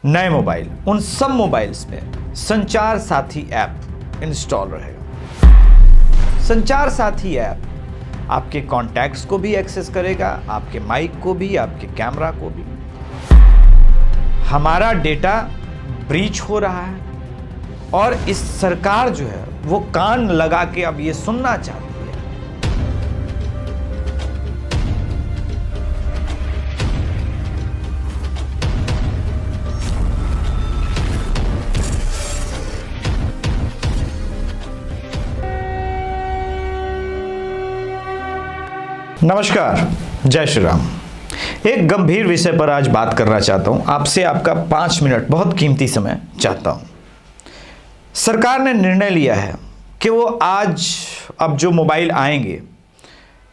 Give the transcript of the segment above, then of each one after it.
नए मोबाइल उन सब मोबाइल्स में संचार साथी ऐप इंस्टॉल रहेगा। संचार साथी ऐप आपके कॉन्टैक्ट्स को भी एक्सेस करेगा, आपके माइक को भी, आपके कैमरा को भी। हमारा डेटा ब्रीच हो रहा है और इस सरकार जो है वो कान लगा के अब ये सुनना चाहती है। नमस्कार, जय श्री राम। एक गंभीर विषय पर आज बात करना चाहता हूं आपसे। आपका 5 मिनट बहुत कीमती समय चाहता हूं। सरकार ने निर्णय लिया है कि वो आज अब जो मोबाइल आएंगे,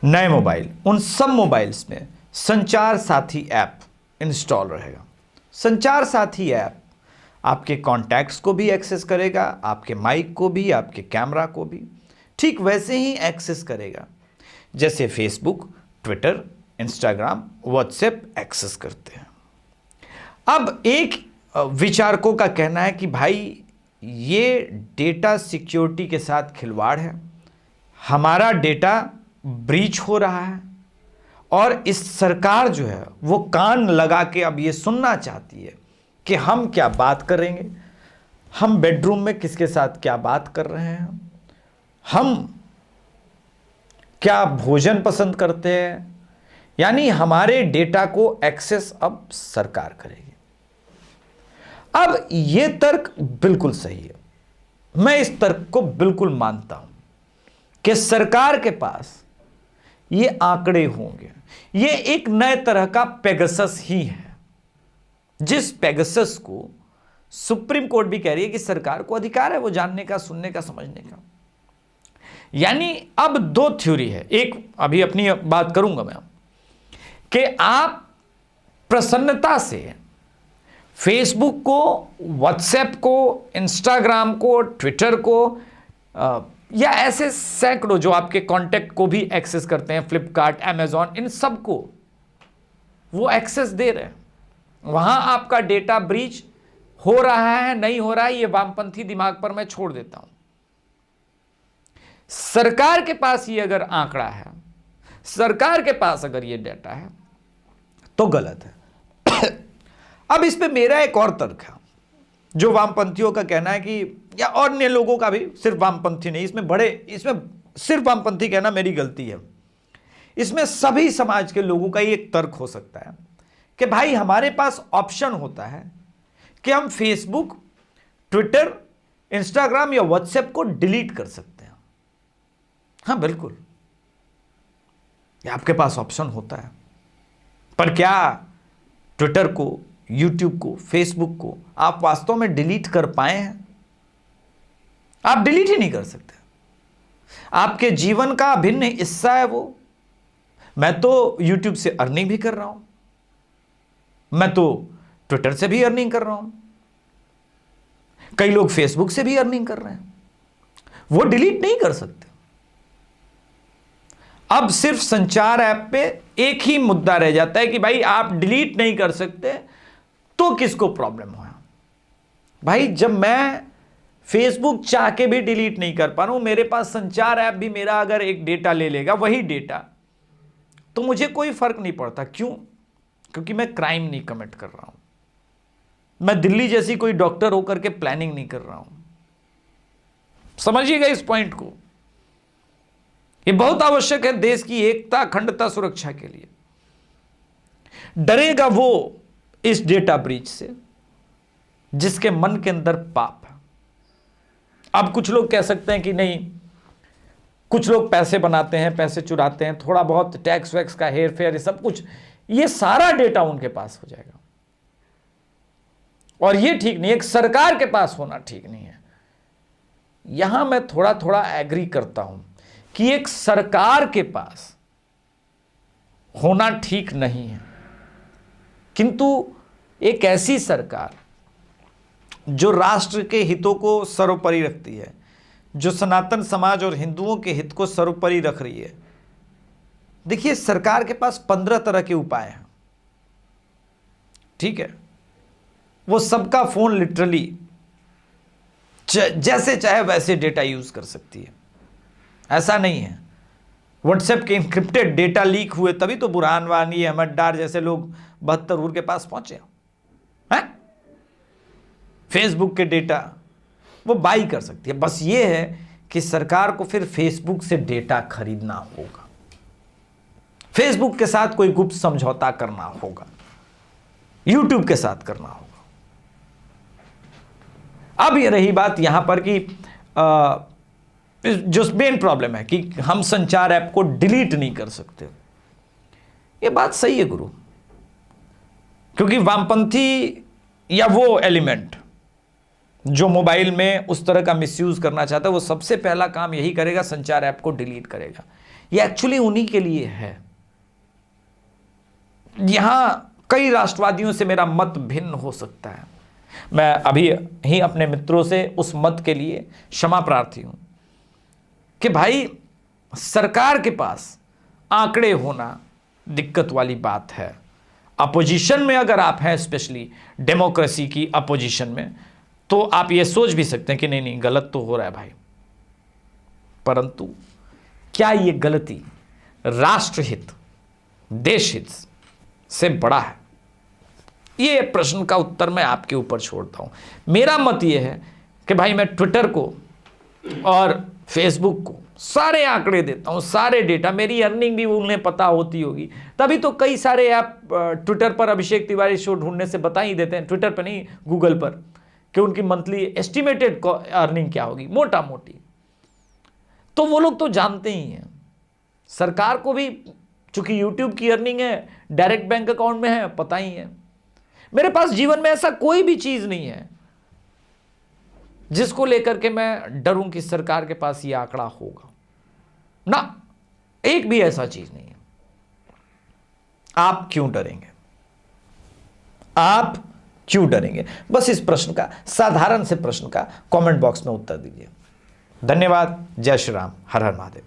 नए मोबाइल, उन सब मोबाइल्स में संचार साथी ऐप इंस्टॉल रहेगा। संचार साथी ऐप आपके कॉन्टैक्ट्स को भी एक्सेस करेगा, आपके माइक को भी, आपके कैमरा को भी, ठीक वैसे ही एक्सेस करेगा जैसे Facebook, Twitter, Instagram, WhatsApp access करते हैं। अब एक विचारकों का कहना है कि भाई ये डेटा सिक्योरिटी के साथ खिलवाड़ है, हमारा डेटा ब्रीच हो रहा है और इस सरकार जो है वो कान लगा के अब ये सुनना चाहती है कि हम क्या बात करेंगे, हम बेडरूम में किसके साथ क्या बात कर रहे हैं, हम क्या भोजन पसंद करते हैं, यानी हमारे डेटा को एक्सेस अब सरकार करेगी। अब यह तर्क बिल्कुल सही है, मैं इस तर्क को बिल्कुल मानता हूं कि सरकार के पास ये आंकड़े होंगे। ये एक नए तरह का पेगासस ही है, जिस पेगासस को सुप्रीम कोर्ट भी कह रही है कि सरकार को अधिकार है वो जानने का, सुनने का, समझने का। यानी अब दो थ्योरी है। एक अभी अपनी बात करूंगा मैं कि आप प्रसन्नता से फेसबुक को, व्हाट्सएप को, इंस्टाग्राम को, ट्विटर को या ऐसे सैकड़ों जो आपके कांटेक्ट को भी एक्सेस करते हैं, फ्लिपकार्ट, अमेजॉन, इन सब को वो एक्सेस दे रहे हैं। वहां आपका डेटा ब्रीच हो रहा है, नहीं हो रहा है, ये वामपंथी दिमाग पर मैं छोड़ देता हूं। सरकार के पास ये अगर आंकड़ा है, सरकार के पास अगर ये डेटा है तो गलत है। अब इस पे मेरा एक और तर्क है, जो वामपंथियों का कहना है कि, या और अन्य लोगों का भी, सिर्फ वामपंथी नहीं, इसमें सिर्फ वामपंथी कहना मेरी गलती है। इसमें सभी समाज के लोगों का एक तर्क हो सकता है कि भाई हमारे पास ऑप्शन होता है कि हम फेसबुक, ट्विटर, इंस्टाग्राम या व्हाट्सएप को डिलीट कर सकते हैं। हाँ बिल्कुल, आपके पास ऑप्शन होता है, पर क्या ट्विटर को, यूट्यूब को, फेसबुक को आप वास्तव में डिलीट कर पाए हैं? आप डिलीट ही नहीं कर सकते। आपके जीवन का अभिन्न हिस्सा है वो। मैं तो यूट्यूब से अर्निंग भी कर रहा हूं, मैं तो ट्विटर से भी अर्निंग कर रहा हूं, कई लोग फेसबुक से भी अर्निंग कर रहे हैं, वो डिलीट नहीं कर सकते। अब सिर्फ संचार ऐप पे एक ही मुद्दा रह जाता है कि भाई आप डिलीट नहीं कर सकते तो किसको प्रॉब्लम हुआ? भाई जब मैं फेसबुक चाह के भी डिलीट नहीं कर पा रहा हूं, मेरे पास संचार ऐप भी मेरा अगर एक डेटा ले लेगा, वही डेटा, तो मुझे कोई फर्क नहीं पड़ता। क्यों? क्योंकि मैं क्राइम नहीं कमिट कर रहा हूं, मैं दिल्ली जैसी कोई डॉक्टर होकर के प्लानिंग नहीं कर रहा हूं। समझिएगा इस पॉइंट को, ये बहुत आवश्यक है देश की एकता, अखंडता, सुरक्षा के लिए। डरेगा वो इस डेटा ब्रीच से जिसके मन के अंदर पाप है। अब कुछ लोग कह सकते हैं कि नहीं, कुछ लोग पैसे बनाते हैं, पैसे चुराते हैं, थोड़ा बहुत टैक्स वैक्स का हेर फेर, ये सब कुछ, ये सारा डेटा उनके पास हो जाएगा और ये ठीक नहीं है। एक सरकार के पास होना ठीक नहीं है। यहां मैं थोड़ा थोड़ा एग्री करता हूं कि एक सरकार के पास होना ठीक नहीं है, किंतु एक ऐसी सरकार जो राष्ट्र के हितों को सर्वोपरि रखती है, जो सनातन समाज और हिंदुओं के हित को सर्वोपरि रख रही है। देखिए, सरकार के पास 15 तरह के उपाय हैं, ठीक है। वो सबका फोन लिटरली जैसे चाहे वैसे डेटा यूज कर सकती है। ऐसा नहीं है। व्हाट्सएप के इंक्रिप्टेड डेटा लीक हुए तभी तो बुरहान वानी, अहमद डार जैसे लोग 72 के पास पहुंचे हैं। फेसबुक के डेटा वो बाई कर सकती है। बस ये है कि सरकार को फिर फेसबुक से डेटा खरीदना होगा, फेसबुक के साथ कोई गुप्त समझौता करना होगा, यूट्यूब के साथ करना होगा। अब ये रही बात यहां पर कि जो मेन प्रॉब्लम है कि हम संचार ऐप को डिलीट नहीं कर सकते। ये बात सही है गुरु, क्योंकि वामपंथी या वो एलिमेंट जो मोबाइल में उस तरह का मिसयूज करना चाहता है, वो सबसे पहला काम यही करेगा, संचार ऐप को डिलीट करेगा। ये एक्चुअली उन्हीं के लिए है। यहां कई राष्ट्रवादियों से मेरा मत भिन्न हो सकता है। मैं अभी ही अपने मित्रों से उस मत के लिए क्षमा प्रार्थी हूं कि भाई सरकार के पास आंकड़े होना दिक्कत वाली बात है। अपोजिशन में अगर आप हैं, स्पेशली डेमोक्रेसी की अपोजिशन में, तो आप ये सोच भी सकते हैं कि नहीं नहीं गलत तो हो रहा है भाई, परंतु क्या ये गलती राष्ट्रहित, देशहित से बड़ा है? ये प्रश्न का उत्तर मैं आपके ऊपर छोड़ता हूं। मेरा मत ये है कि भाई मैं ट्विटर को और फेसबुक को सारे आंकड़े देता हूं, सारे डेटा, मेरी अर्निंग भी उन्हें पता होती होगी, तभी तो कई सारे ऐप ट्विटर पर अभिषेक तिवारी शो ढूंढने से बता ही देते हैं, ट्विटर पर नहीं गूगल पर, कि उनकी मंथली एस्टिमेटेड अर्निंग क्या होगी मोटा मोटी। तो वो लोग तो जानते ही हैं। सरकार को भी चूंकि यूट्यूब की अर्निंग है, डायरेक्ट बैंक अकाउंट में है, पता ही है। मेरे पास जीवन में ऐसा कोई भी चीज नहीं है जिसको लेकर के मैं डरूं कि सरकार के पास ये आंकड़ा होगा ना, एक भी ऐसा चीज नहीं है। आप क्यों डरेंगे? आप क्यों डरेंगे? बस इस प्रश्न का, साधारण से प्रश्न का कमेंट बॉक्स में उत्तर दीजिए। धन्यवाद। जय श्री राम। हर हर महादेव।